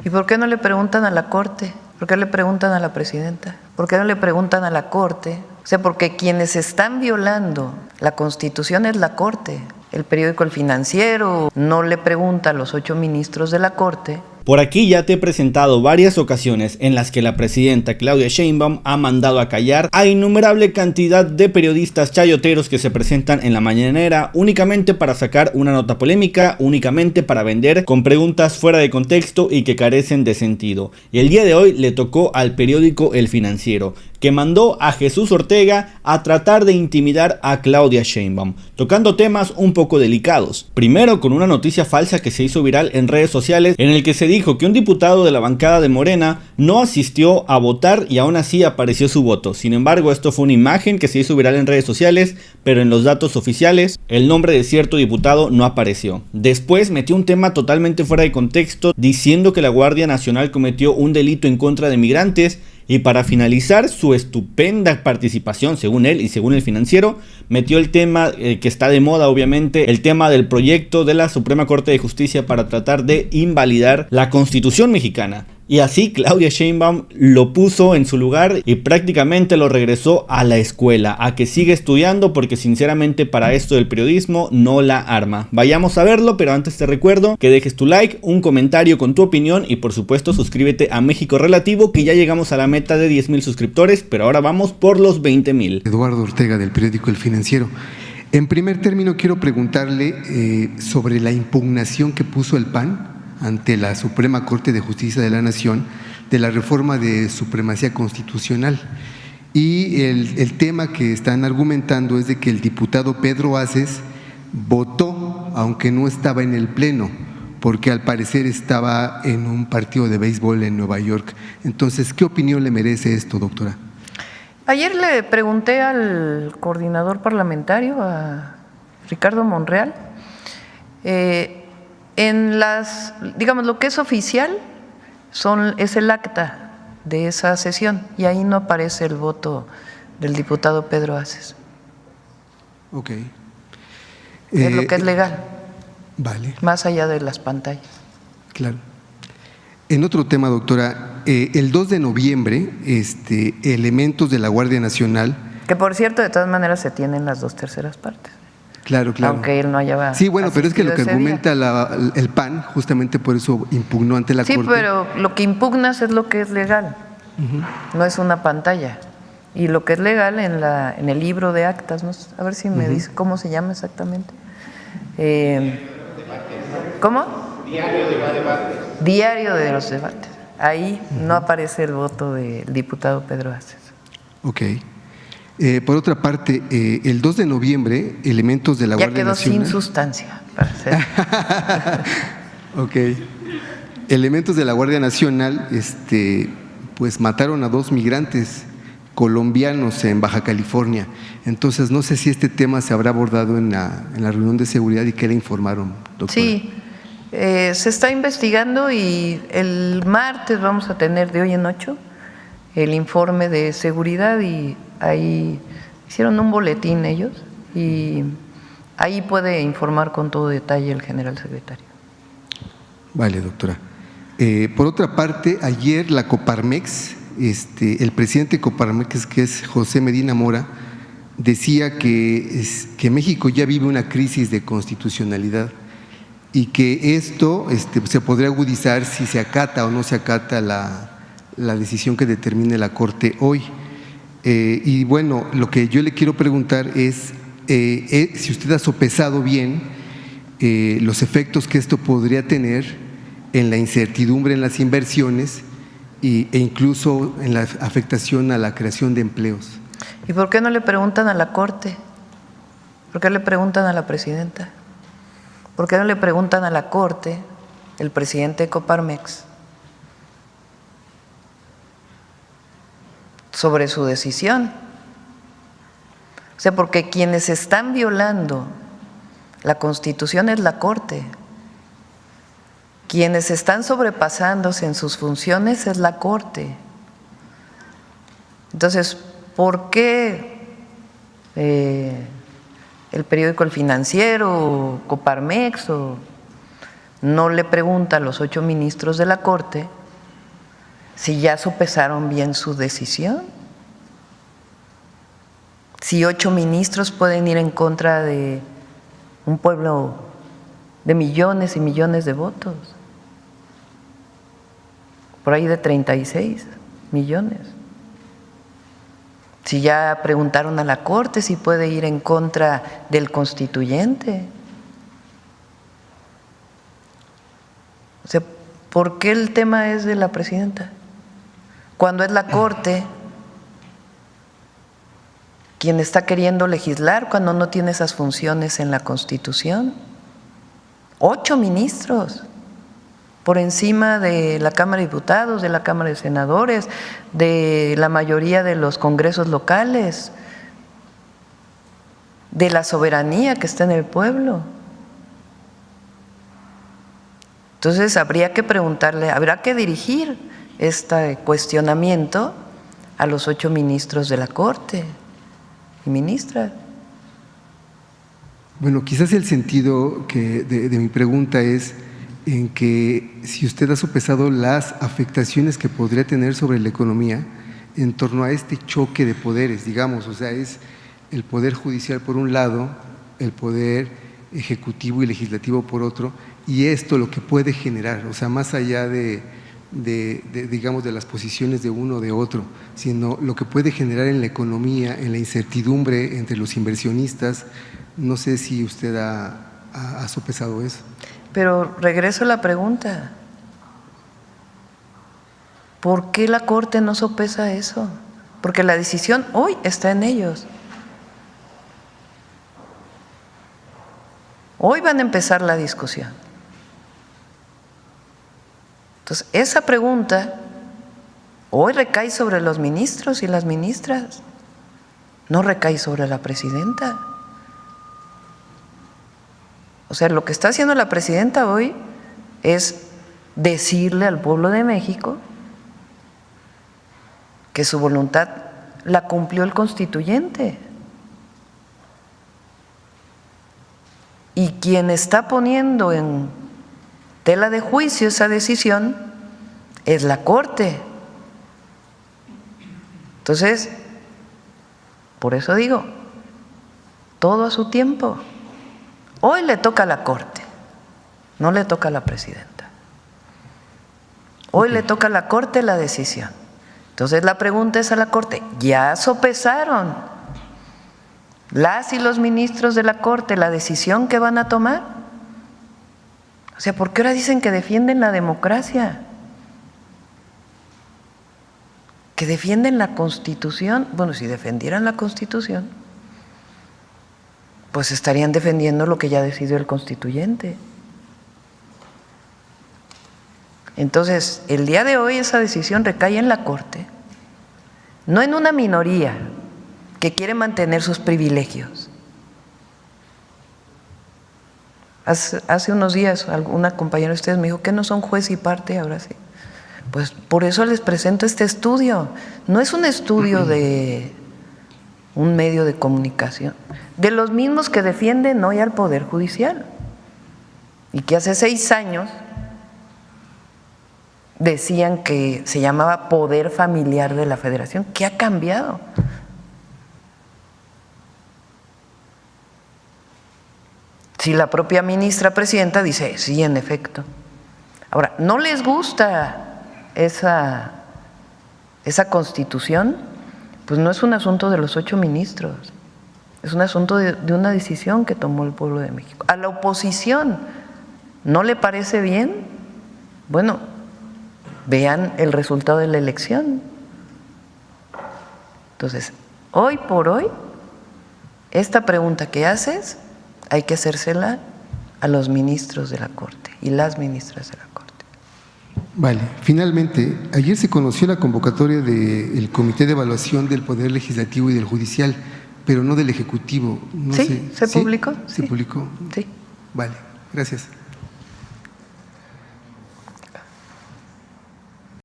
¿Y por qué no le preguntan a la Corte? ¿Por qué le preguntan a la presidenta? ¿Por qué no le preguntan a la Corte? O sea, porque quienes están violando la Constitución es la Corte. El periódico El Financiero no le pregunta a los 8 ministros de la Corte. Por aquí ya te he presentado varias ocasiones en las que la presidenta Claudia Sheinbaum ha mandado a callar a innumerable cantidad de periodistas chayoteros que se presentan en la mañanera únicamente para sacar una nota polémica, únicamente para vender con preguntas fuera de contexto y que carecen de sentido. Y el día de hoy le tocó al periódico El Financiero, que mandó a Jesús Ortega a tratar de intimidar a Claudia Sheinbaum, tocando temas un poco delicados. Primero con una noticia falsa que se hizo viral en redes sociales en el que se dijo que un diputado de la bancada de Morena no asistió a votar y aún así apareció su voto. Sin embargo, esto fue una imagen que se hizo viral en redes sociales, pero en los datos oficiales el nombre de cierto diputado no apareció. Después metió un tema totalmente fuera de contexto diciendo que la Guardia Nacional cometió un delito en contra de migrantes. Y para finalizar su estupenda participación, según él y según El Financiero, metió el tema que está de moda, obviamente, el tema del proyecto de la Suprema Corte de Justicia para tratar de invalidar la Constitución mexicana. Y así Claudia Sheinbaum lo puso en su lugar y prácticamente lo regresó a la escuela, a que siga estudiando, porque sinceramente para esto del periodismo no la arma. Vayamos a verlo, pero antes te recuerdo que dejes tu like, un comentario con tu opinión y por supuesto suscríbete a México Relativo, que ya llegamos a la meta de 10,000 suscriptores, pero ahora vamos por los 20,000. Eduardo Ortega, del periódico El Financiero. En primer término quiero preguntarle sobre la impugnación que puso el PAN ante la Suprema Corte de Justicia de la Nación de la reforma de supremacía constitucional. Y el tema que están argumentando es de que el diputado Pedro Aces votó, aunque no estaba en el pleno, porque al parecer estaba en un partido de béisbol en Nueva York. Entonces, ¿qué opinión le merece esto, doctora? Ayer le pregunté al coordinador parlamentario, a Ricardo Monreal, en las, digamos, lo que es oficial es el acta de esa sesión y ahí no aparece el voto del diputado Pedro Aces. Ok. Es lo que es legal. Vale. Más allá de las pantallas. Claro. En otro tema, doctora, el 2 de noviembre, elementos de la Guardia Nacional… Que por cierto, de todas maneras se tienen las 2/3 partes. Claro, claro. Aunque él no haya… Sí, bueno, pero es que lo que argumenta el PAN, justamente por eso impugnó ante la Corte. Sí, pero lo que impugnas es lo que es legal, no es una pantalla. Y lo que es legal en el libro de actas, ¿no? A ver si me dice cómo se llama exactamente. ¿Cómo? Diario de los debates. Diario de los debates. Ahí no aparece el voto del diputado Pedro Aces. Ok. Por otra parte, el 2 de noviembre, elementos de la Guardia Nacional… Ya quedó sin sustancia, para ser. Ok. Elementos de la Guardia Nacional, pues mataron a 2 migrantes colombianos en Baja California. Entonces, no sé si este tema se habrá abordado en la reunión de seguridad y qué le informaron, doctora. Sí, se está investigando y el martes vamos a tener, de hoy en 8, el informe de seguridad y ahí hicieron un boletín ellos y ahí puede informar con todo detalle el general secretario. Vale, doctora. Por otra parte, ayer la Coparmex, el presidente de Coparmex, que es José Medina Mora, decía que México ya vive una crisis de constitucionalidad y que esto se podría agudizar si se acata o no se acata la decisión que determine la Corte hoy. Y bueno, lo que yo le quiero preguntar es si usted ha sopesado bien los efectos que esto podría tener en la incertidumbre en las inversiones e incluso en la afectación a la creación de empleos. ¿Y por qué no le preguntan a la Corte? ¿Por qué le preguntan a la presidenta? ¿Por qué no le preguntan a la Corte, el presidente de Coparmex, sobre su decisión? O sea, porque quienes están violando la Constitución es la Corte. Quienes están sobrepasándose en sus funciones es la Corte. Entonces, ¿por qué el periódico El Financiero, o Coparmex, o no le pregunta a los 8 ministros de la Corte si ya sopesaron bien su decisión. Si 8 ministros pueden ir en contra de un pueblo de millones y millones de votos, por ahí de 36 millones. Si ya preguntaron a la Corte si puede ir en contra del constituyente. O sea, ¿por qué el tema es de la presidenta? Cuando es la Corte quien está queriendo legislar, cuando no tiene esas funciones en la Constitución. 8 ministros, por encima de la Cámara de Diputados, de la Cámara de Senadores, de la mayoría de los congresos locales, de la soberanía que está en el pueblo. Entonces habría que preguntarle, habrá que dirigir este cuestionamiento a los 8 ministros de la Corte y ministras. Bueno, quizás el sentido de mi pregunta es en que si usted ha sopesado las afectaciones que podría tener sobre la economía en torno a este choque de poderes, digamos, o sea, es el poder judicial por un lado, el poder ejecutivo y legislativo por otro, y esto lo que puede generar, o sea, más allá digamos, de las posiciones de uno o de otro, sino lo que puede generar en la economía, en la incertidumbre entre los inversionistas. No sé si usted ha sopesado eso. Pero regreso a la pregunta, ¿por qué la Corte no sopesa eso? Porque la decisión hoy está en ellos. Hoy van a empezar la discusión. Entonces, esa pregunta hoy recae sobre los ministros y las ministras, no recae sobre la presidenta. O sea, lo que está haciendo la presidenta hoy es decirle al pueblo de México que su voluntad la cumplió el constituyente. Y quien está poniendo en tela de juicio esa decisión es la Corte. Entonces, por eso digo, todo a su tiempo. Hoy le toca a la Corte, no le toca a la presidenta. Hoy le toca a la Corte la decisión. Entonces la pregunta es a la Corte, ¿ya sopesaron las y los ministros de la Corte la decisión que van a tomar? O sea, ¿por qué ahora dicen que defienden la democracia? Que defienden la Constitución. Bueno, si defendieran la Constitución, pues estarían defendiendo lo que ya decidió el constituyente. Entonces, el día de hoy esa decisión recae en la Corte, no en una minoría que quiere mantener sus privilegios. Hace unos días una compañera de ustedes me dijo que no son juez y parte, ahora sí. Pues por eso les presento este estudio. No es un estudio de un medio de comunicación, de los mismos que defienden hoy al Poder Judicial y que hace 6 años decían que se llamaba Poder Familiar de la Federación. ¿Qué ha cambiado? Si la propia ministra presidenta dice, sí, en efecto. Ahora, ¿no les gusta esa constitución? Pues no es un asunto de los 8 ministros, es un asunto de una decisión que tomó el pueblo de México. A la oposición, ¿no le parece bien? Bueno, vean el resultado de la elección. Entonces, hoy por hoy, esta pregunta que haces hay que hacérsela a los ministros de la Corte y las ministras de la Corte. Vale, finalmente, ayer se conoció la convocatoria del Comité de Evaluación del Poder Legislativo y del Judicial, pero no del Ejecutivo. No sí, sé. ¿se publicó? ¿Se publicó? Sí. Vale, gracias.